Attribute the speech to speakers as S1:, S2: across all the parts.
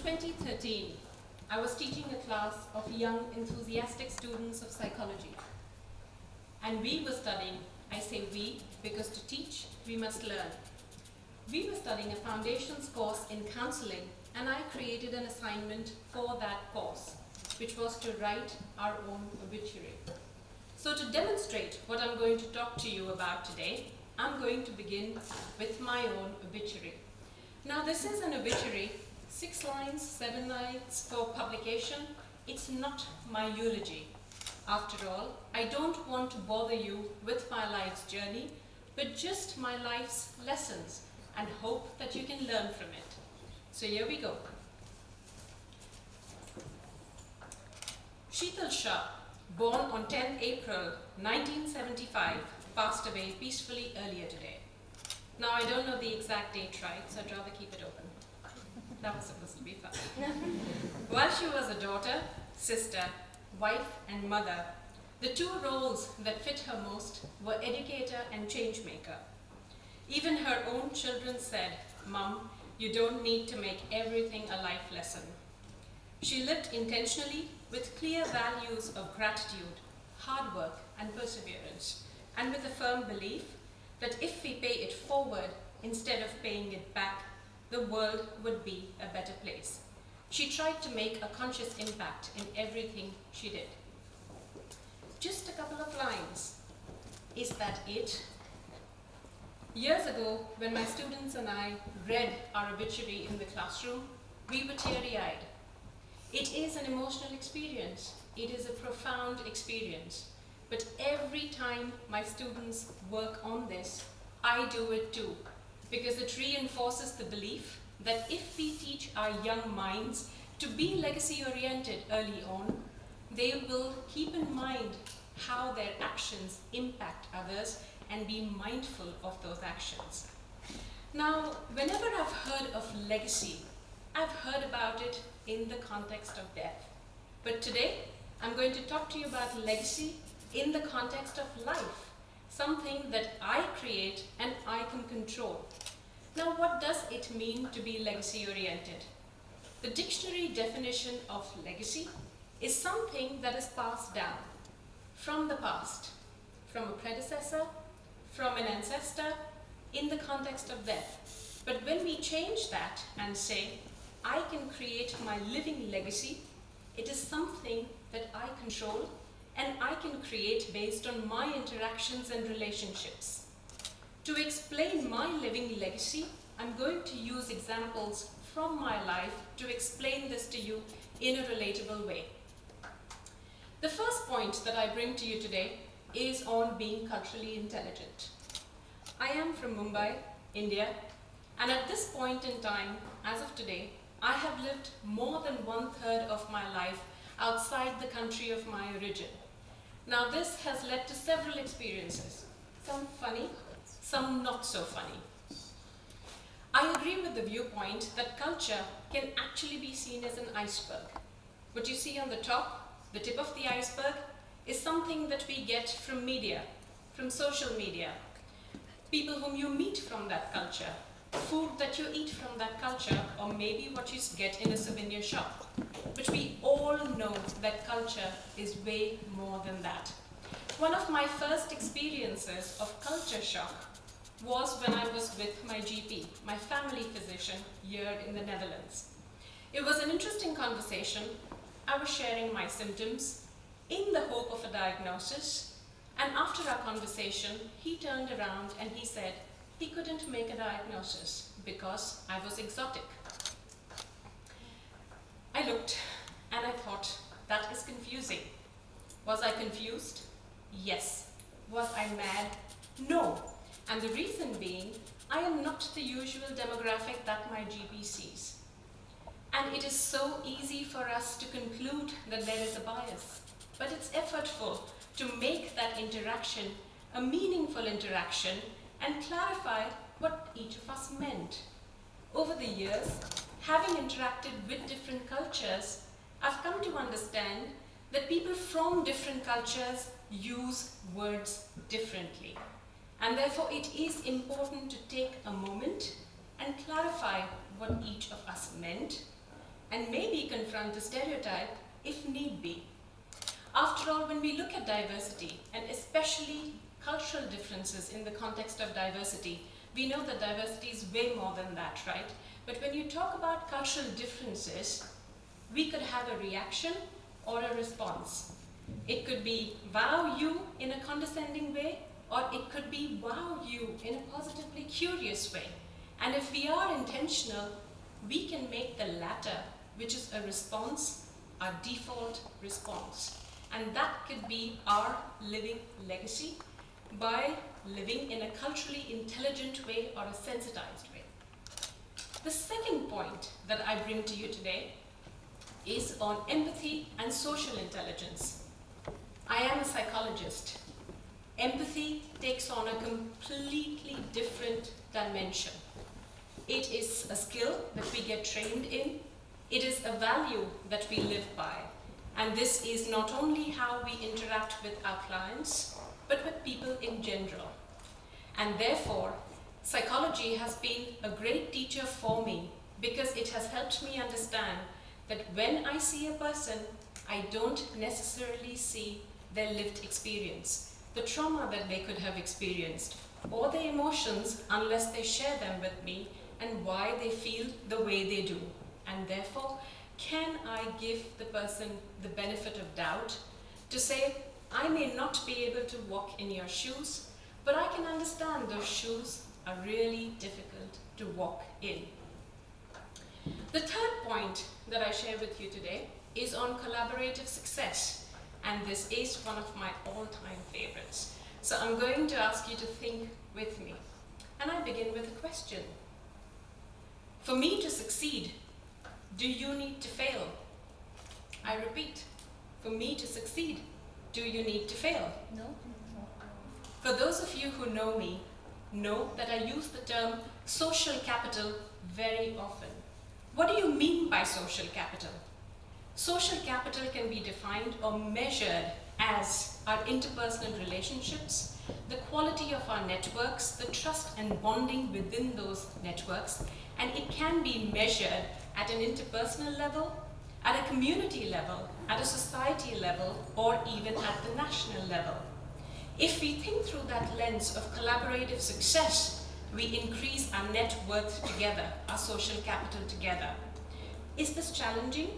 S1: 2013, I was teaching a class of young, enthusiastic students of psychology. And we were studying, I say we, because to teach, we must learn. We were studying a foundations course in counseling, and I created an assignment for that course, which was to write our own obituary. So to demonstrate what I'm going to talk to you about today, I'm going to begin with my own obituary. Now this is an obituary, 6 lines, 7 lines for publication. It's not my eulogy. After all, I don't want to bother you with my life's journey, but just my life's lessons, and hope that you can learn from it. So here we go. Sheetal Shah, born on 10 April 1975, passed away peacefully earlier today. Now I don't know the exact date right, so I'd rather keep it open. That was supposed to be fun. While she was a daughter, sister, wife and mother, the 2 roles that fit her most were educator and change maker. Even her own children said, "Mom, you don't need to make everything a life lesson." She lived intentionally with clear values of gratitude, hard work and perseverance, and with a firm belief that if we pay it forward instead of paying it back, the world would be a better place. She tried to make a conscious impact in everything she did. Just a couple of lines. Is that it? Years ago, when my students and I read our obituary in the classroom, we were teary-eyed. It is an emotional experience. It is a profound experience. But every time my students work on this, I do it too, because it reinforces the belief that if we teach our young minds to be legacy-oriented early on, they will keep in mind how their actions impact others and be mindful of those actions. Now, whenever I've heard of legacy, I've heard about it in the context of death. But today, I'm going to talk to you about legacy in the context of life, something that I create and I can control. Now, what does it mean to be legacy-oriented? The dictionary definition of legacy is something that is passed down from the past, from a predecessor, from an ancestor, in the context of death. But when we change that and say, I can create my living legacy, it is something that I control and I can create based on my interactions and relationships. To explain my living legacy, I'm going to use examples from my life to explain this to you in a relatable way. The first point that I bring to you today is on being culturally intelligent. I am from Mumbai, India, and at this point in time, as of today, I have lived more than 1/3 of my life outside the country of my origin. Now this has led to several experiences, some funny, some not so funny. I agree with the viewpoint that culture can actually be seen as an iceberg. What you see on the top, the tip of the iceberg, is something that we get from media, from social media, people whom you meet from that culture, food that you eat from that culture, or maybe what you get in a souvenir shop. But we all know that culture is way more than that. One of my first experiences of culture shock was when I was with my GP, my family physician, here in the Netherlands. It was an interesting conversation. I was sharing my symptoms in the hope of a diagnosis, and after our conversation, he turned around and he said he couldn't make a diagnosis because I was exotic. I looked and I thought, that is confusing. Was I confused? Yes. Was I mad? No. And the reason being, I am not the usual demographic that my GP sees. And it is so easy for us to conclude that there is a bias. But it's effortful to make that interaction a meaningful interaction and clarify what each of us meant. Over the years, having interacted with different cultures, I've come to understand that people from different cultures use words differently. And therefore it is important to take a moment and clarify what each of us meant, and maybe confront the stereotype if need be. After all, when we look at diversity, and especially cultural differences in the context of diversity, we know that diversity is way more than that, right? But when you talk about cultural differences, we could have a reaction or a response. It could be wow you in a condescending way, or it could be wow you in a positively curious way. And if we are intentional, we can make the latter, which is a response, our default response. And that could be our living legacy by living in a culturally intelligent way or a sensitized way. The second point that I bring to you today is on empathy and social intelligence. I am a psychologist. Empathy takes on a completely different dimension. It is a skill that we get trained in. It is a value that we live by. And this is not only how we interact with our clients, but with people in general. And therefore, psychology has been a great teacher for me because it has helped me understand that when I see a person, I don't necessarily see their lived experience, the trauma that they could have experienced, or the emotions unless they share them with me and why they feel the way they do. And therefore, can I give the person the benefit of doubt to say, I may not be able to walk in your shoes, but I can understand those shoes are really difficult to walk in. The third point that I share with you today is on collaborative success, and this is one of my all-time favorites. So I'm going to ask you to think with me, and I begin with a question. For me to succeed, do you need to fail? I repeat, for me to succeed, do you need to fail?
S2: No.
S1: For those of you who know me, know that I use the term social capital very often. What do you mean by social capital? Social capital can be defined or measured as our interpersonal relationships, the quality of our networks, the trust and bonding within those networks, and it can be measured at an interpersonal level, at a community level, at a society level, or even at the national level. If we think through that lens of collaborative success, we increase our net worth together, our social capital together. Is this challenging?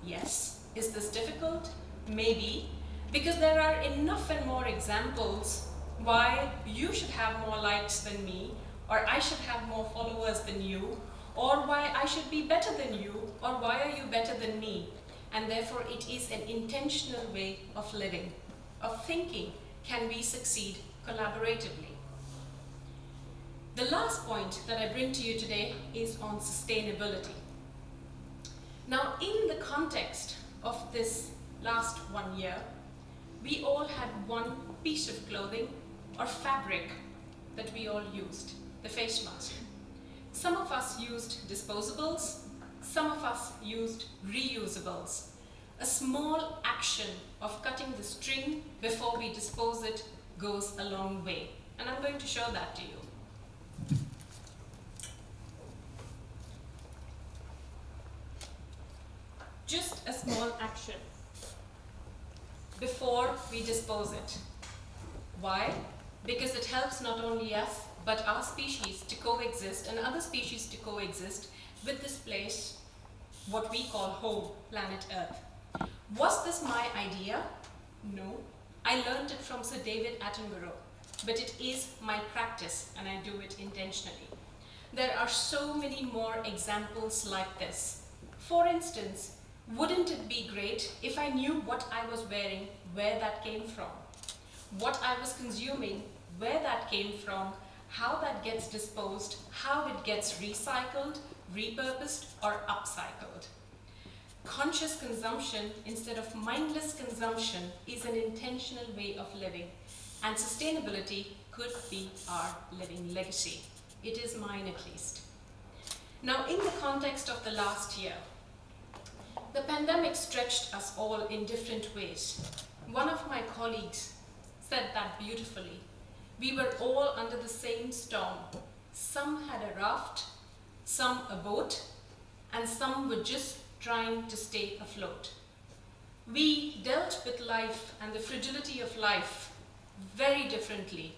S1: Yes. Is this difficult? Maybe, because there are enough and more examples why you should have more likes than me, or I should have more followers than you, or why I should be better than you, or why are you better than me? And therefore it is an intentional way of living, of thinking, can we succeed collaboratively? The last point that I bring to you today is on sustainability. Now, in the context of this last 1 year, we all had one piece of clothing or fabric that we all used, the face mask. Some of us used disposables, some of us used reusables. A small action of cutting the string before we dispose it goes a long way. And I'm going to show that to you. Just a small action before we dispose it. Why? Because it helps not only us, but our species to coexist and other species to coexist with this place, what we call home, planet Earth. Was this my idea? No. I learned it from Sir David Attenborough, but it is my practice and I do it intentionally. There are so many more examples like this. For instance, wouldn't it be great if I knew what I was wearing, where that came from? What I was consuming, where that came from, how that gets disposed, how it gets recycled, repurposed, or upcycled. Conscious consumption instead of mindless consumption is an intentional way of living, and sustainability could be our living legacy. It is mine at least. Now, in the context of the last year, the pandemic stretched us all in different ways. One of my colleagues said that beautifully. We were all under the same storm. Some had a raft, some a boat, and some were just trying to stay afloat. We dealt with life and the fragility of life very differently.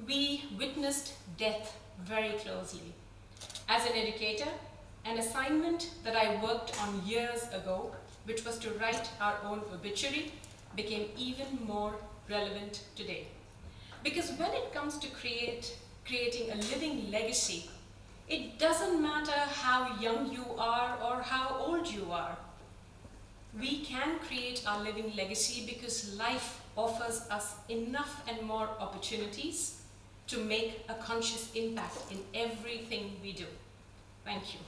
S1: We witnessed death very closely. As an educator, an assignment that I worked on years ago, which was to write our own obituary, became even more relevant today. Because when it comes to creating a living legacy, it doesn't matter how young you are or how old you are. We can create our living legacy because life offers us enough and more opportunities to make a conscious impact in everything we do. Thank you.